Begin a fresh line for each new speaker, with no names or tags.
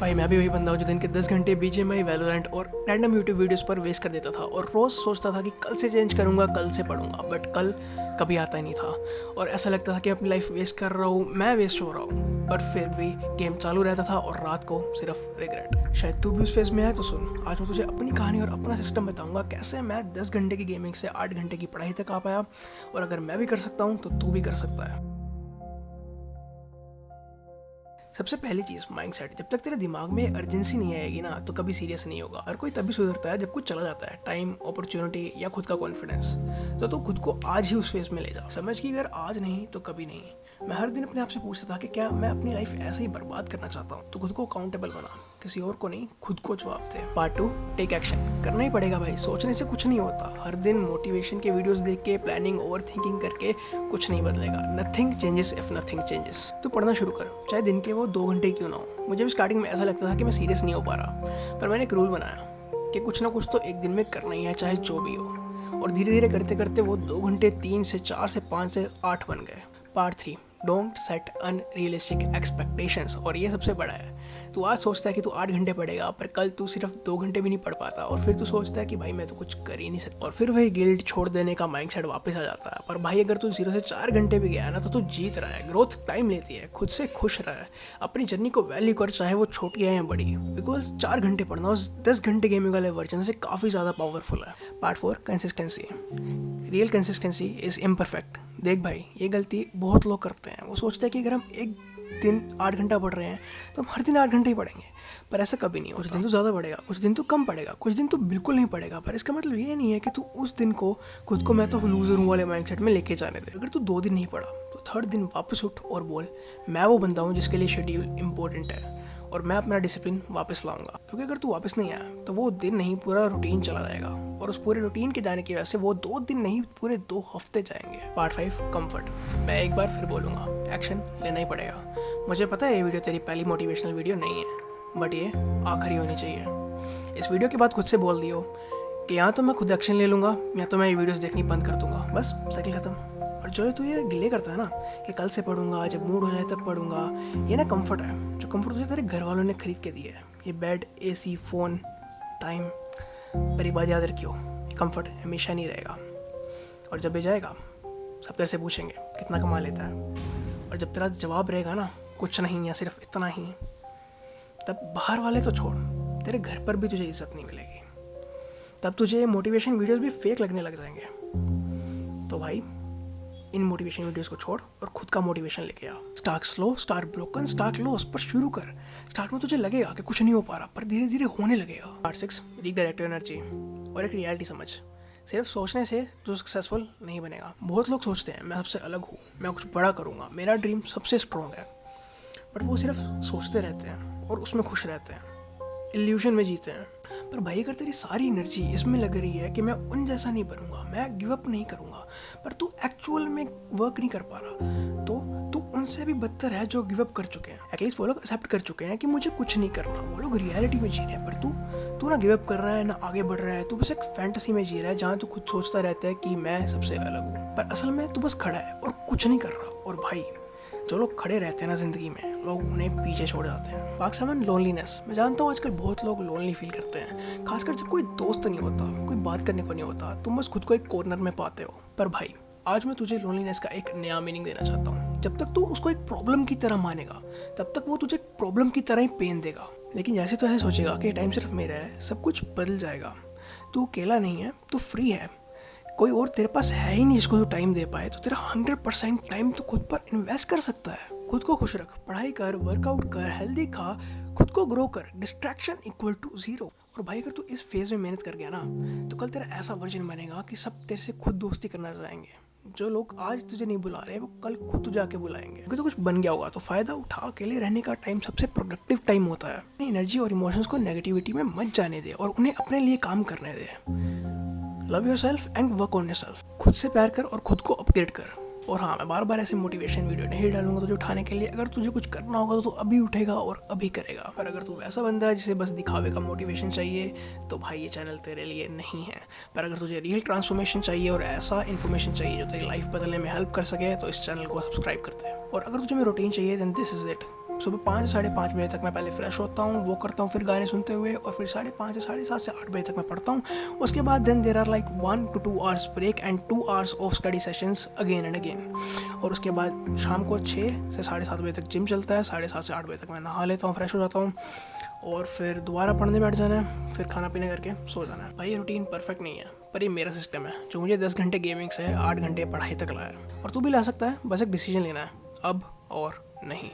भाई मैं भी वही बंदा हूँ जो दिन के 10 घंटे बीजीएमआई, वैलोरेंट और रैंडम यूट्यूब वीडियोस पर वेस्ट कर देता था और रोज़ सोचता था कि कल से चेंज करूँगा, कल से पढ़ूंगा, बट कल कभी आता ही नहीं था और ऐसा लगता था कि अपनी लाइफ वेस्ट कर रहा हूँ, मैं वेस्ट हो रहा हूँ, बट फिर भी गेम चालू रहता था और रात को सिर्फ रिग्रेट। शायद तू भी उस फेज में है तो सुन, आज मैं तुझे अपनी कहानी और अपना सिस्टम बताऊंगा कैसे मैं 10 घंटे की गेमिंग से 8 घंटे की पढ़ाई तक आ पाया और अगर मैं भी कर सकता हूँ तो तू भी कर सकता है। सबसे पहली चीज माइंडसेट। जब तक तेरे दिमाग में अर्जेंसी नहीं आएगी ना तो कभी सीरियस नहीं होगा। हर कोई तभी सुधरता है जब कुछ चला जाता है, टाइम, अपॉर्चुनिटी या खुद का कॉन्फिडेंस। तो तू खुद को आज ही उस फेज में ले जा, समझ कि अगर आज नहीं तो कभी नहीं। मैं हर दिन अपने आप से पूछता था कि क्या मैं अपनी लाइफ ऐसे ही बर्बाद करना चाहता हूँ। तो खुद को अकाउंटेबल बना, किसी और को नहीं, खुद को जवाब दे। Part 2, take action. करना ही पड़ेगा भाई, सोचने से कुछ नहीं होता। हर दिन मोटिवेशन के वीडियोस देख के, प्लानिंग, ओवर थिंकिंग करके कुछ नहीं बदलेगा। Nothing changes if nothing changes. तो पढ़ना शुरू कर, चाहे दिन के वो 2 घंटे क्यों ना हो। मुझे भी स्टार्टिंग में ऐसा लगता था कि मैं सीरियस नहीं हो पा रहा, पर मैंने एक रूल बनाया कि कुछ ना कुछ तो एक दिन में करना ही है, चाहे जो भी हो। और धीरे धीरे करते करते वो 2 घंटे 3 से 4 से 5 से 8 बन गए। Part 3, don't set unrealistic expectations. और ये सबसे बड़ा है। तू आज सोचता है कि तू 8 घंटे पढ़ेगा, पर कल तू सिर्फ 2 घंटे भी नहीं पढ़ पाता और फिर तू सोचता है कि भाई मैं तो कुछ कर ही नहीं सकता और फिर वही गिल्ट छोड़ देने का माइंडसेट वापस आ जाता है। पर भाई अगर तू 0 से 4 घंटे भी गया ना तो तू जीत रहा है। ग्रोथ टाइम लेती है, खुद से खुश रहा है, अपनी जर्नी को वैल्यू कर, चाहे वो छोटी है या बड़ी। बिकॉज 4 घंटे पढ़ना उस 10 घंटे गेमिंग वाले वर्जन से काफ़ी ज़्यादा पावरफुल है। Part 4, consistency. Real consistency is imperfect. देख भाई, ये गलती बहुत लोग करते हैं। वो सोचते हैं कि अगर हम एक दिन 8 घंटा पढ़ रहे हैं तो हम हर दिन 8 घंटे ही पढ़ेंगे, पर ऐसा कभी नहीं होता। कुछ दिन तो ज़्यादा पढ़ेगा, कुछ दिन तो कम पढ़ेगा, कुछ दिन तो बिल्कुल नहीं पढ़ेगा। पर इसका मतलब ये नहीं है कि तू उस दिन को खुद को मैं तो लूजर हूँ वाले माइंडसेट में लेके जाने दे। अगर तू 2 दिन नहीं पढ़ा तो 3rd दिन वापस उठ और बोल मैं वो बंदा हूँ जिसके लिए शेड्यूल इंपॉर्टेंट है और मैं अपना डिसिप्लिन वापस लाऊंगा। क्योंकि अगर तू वापस नहीं आया तो वो दिन नहीं, पूरा रूटीन चला जाएगा और उस पूरे रूटीन के जाने की वजह से वो 2 दिन नहीं, पूरे 2 हफ्ते जाएंगे। Part 5, comfort. मैं एक बार फिर बोलूँगा, एक्शन लेना ही पड़ेगा। मुझे पता है ये वीडियो तेरी पहली मोटिवेशनल वीडियो नहीं है, बट ये आखिरी होनी चाहिए। इस वीडियो के बाद खुद से बोल दियो कि या तो मैं खुद एक्शन ले लूँगा या तो मैं ये वीडियोस देखनी बंद कर दूँगा। बस साइकिल खत्म। और जो तू ये डिले करता है ना कि कल से पढ़ूंगा, जब मूड हो जाए तब पढ़ूंगा, ये ना कंफर्ट है जो कंफर्ट तुझे तेरे घर वालों ने खरीद के दिया है। ये बेड, एसी, फ़ोन, टाइम। पर एक बात याद रखियो, कंफर्ट हमेशा नहीं रहेगा और जब ये जाएगा सब तेरे से पूछेंगे कितना कमा लेता है। और जब तेरा जवाब रहेगा ना कुछ नहीं या सिर्फ इतना ही, तब बाहर वाले तो छोड़, तेरे घर पर भी तुझे इज्जत नहीं मिलेगी। तब तुझे मोटिवेशन वीडियोस भी फेक लगने लग जाएंगे। तो भाई इन मोटिवेशन वीडियोस को छोड़ और खुद का मोटिवेशन लेके आ। Start slow, start broken, start loss, पर शुरू कर। स्टार्ट में तुझे लगेगा कि कुछ नहीं हो पा रहा, पर धीरे धीरे होने लगेगा। Part 6, redirect energy. और एक रियलिटी समझ, सिर्फ सोचने से तो सक्सेसफुल नहीं बनेगा। बहुत लोग सोचते हैं मैं सबसे अलग हूँ, मैं कुछ बड़ा करूँगा, मेरा ड्रीम सबसे स्ट्रॉन्ग है, बट वो सिर्फ सोचते रहते हैं और उसमें खुश रहते हैं, इल्यूशन में जीते हैं। पर भाई अगर तेरी सारी एनर्जी इसमें लग रही है कि मैं उन जैसा नहीं बनूंगा, मैं गिव अप नहीं करूंगा, पर तू एक्चुअल में वर्क नहीं कर पा रहा, तो तू उनसे भी बदतर है जो गिव अप कर चुके हैं। एटलीस्ट वो लोग एक्सेप्ट कर चुके हैं कि मुझे कुछ नहीं करना। वो लोग रियलिटी में जी रहे हैं, पर तू ना गिव अप कर रहा है, ना आगे बढ़ रहा है। तू बस एक फैंटेसी में जी रहा है जहाँ तू खुद सोचता रहता है कि मैं सबसे अलग हूँ, पर असल में तू बस खड़ा है और कुछ नहीं कर रहा। और भाई जो लोग खड़े रहते हैं ना जिंदगी में, लोग उन्हें पीछे छोड़ जाते हैं। Part 7, loneliness. मैं जानता हूँ आजकल बहुत लोग लोनली फील करते हैं, खासकर जब कोई दोस्त नहीं होता, कोई बात करने को नहीं होता, तुम बस खुद को एक कॉर्नर में पाते हो। पर भाई आज मैं तुझे लोनलीनेस का एक नया मीनिंग देना चाहता हूँ। जब तक तू उसको एक प्रॉब्लम की तरह मानेगा तब तक वो तुझे प्रॉब्लम की तरह ही पेन देगा। लेकिन जैसे तो ऐसे सोचेगा कि टाइम सिर्फ मेरा है, सब कुछ बदल जाएगा। तू अकेला नहीं है, तू फ्री है। कोई और तेरे पास है ही नहीं जिसको तू टाइम दे पाए, तो तेरा 100% टाइम तो खुद पर इन्वेस्ट कर सकता है। खुद को खुश रख, पढ़ाई कर, वर्कआउट कर, हेल्दी खा, खुद को ग्रो कर। Distraction equal to 0। और भाई अगर तू इस फेज में मेहनत कर गया ना तो कल तेरा ऐसा वर्जन बनेगा कि सब तेरे से खुद दोस्ती करना चाहेंगे। जो लोग आज तुझे नहीं बुला रहे वो कल खुद तुझे आके बुलाएंगे, क्योंकि तो कुछ बन गया होगा। तो फायदा उठा। अकेले रहने का टाइम सबसे प्रोडक्टिव टाइम होता है। अपनी एनर्जी और इमोशंस को नेगेटिविटी में मत जाने दे और उन्हें अपने लिए काम करने दे। Love yourself and work on yourself. खुद से प्यार कर और खुद को अपग्रेड कर। और हाँ, मैं बार बार ऐसे मोटिवेशन वीडियो नहीं डालूंगा तुझे उठाने के लिए। अगर तुझे कुछ करना होगा तो तू अभी उठेगा और अभी करेगा। पर अगर तू वैसा बंदा है जिसे बस दिखावे का मोटिवेशन चाहिए तो भाई ये चैनल तेरे लिए नहीं है। पर अगर तुझे रियल ट्रांसफॉर्मेशन चाहिए और ऐसा इन्फॉर्मेशन चाहिए जो तेरी लाइफ बदलने में हेल्प कर सके तो इस चैनल को सब्सक्राइब कर दे। और अगर तुझे मेरी रूटीन चाहिए देन दिस इज इट। सुबह 5 से 5:30 बजे तक मैं पहले फ्रेश होता हूँ, वो करता हूँ, फिर गाने सुनते हुए, और फिर 5:30 से 7:30 से 8 बजे तक मैं पढ़ता हूँ। उसके बाद then there are like 1 to 2 hours break and 2 hours of study sessions again and again. और उसके बाद शाम को 6 से 7:30 बजे तक जिम चलता है, 7:30 से 8 बजे तक मैं नहा लेता हूँ, फ्रेश हो जाता हूँ, और फिर दोबारा पढ़ने बैठ जाना है, फिर खाना पीने करके सो जाना है। भाई ये रूटीन परफेक्ट नहीं है, पर ये मेरा सिस्टम है जो मुझे 10 घंटे गेमिंग से 8 घंटे पढ़ाई तक लाया। और तू भी ला सकता है, बस एक डिसीजन लेना है, अब और नहीं।